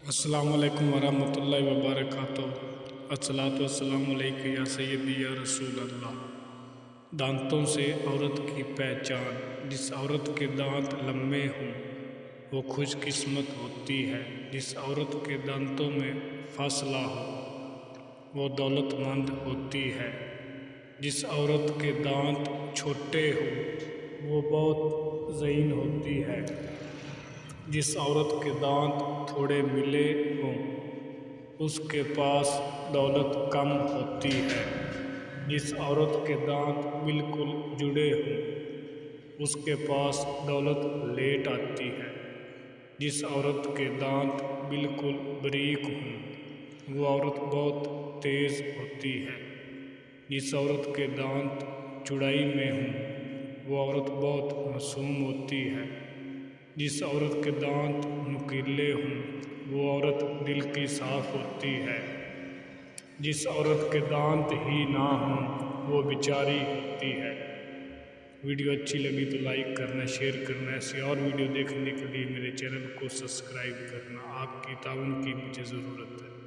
السلام علیکم ورحمۃ اللہ وبرکاتہ۔ الصلاۃ والسلام علیک یا سیدی یا رسول اللہ۔ دانتوں سے عورت کی پہچان۔ جس عورت کے دانت لمبے ہوں وہ خوش قسمت ہوتی ہے۔ جس عورت کے دانتوں میں فاصلہ ہو وہ دولت مند ہوتی ہے۔ جس عورت کے دانت چھوٹے ہوں وہ بہت ذہین ہوتی ہے۔ جس عورت کے دانت تھوڑے ملے ہوں اس کے پاس دولت کم ہوتی ہے۔ جس عورت کے دانت بالکل جڑے ہوں اس کے پاس دولت لیٹ آتی ہے۔ جس عورت کے دانت بالکل باریک ہوں وہ عورت بہت تیز ہوتی ہے۔ جس عورت کے دانت چوڑائی میں ہوں وہ عورت بہت معصوم ہوتی ہے۔ جس عورت کے دانت نوکیلے ہوں وہ عورت دل کی صاف ہوتی ہے۔ جس عورت کے دانت ہی نہ ہوں وہ بیچاری ہوتی ہے۔ ویڈیو اچھی لگی تو لائک کرنا، شیئر کرنا، ایسی اور ویڈیو دیکھنے کے لیے میرے چینل کو سبسکرائب کرنا۔ آپ کی تعاون کی مجھے ضرورت ہے۔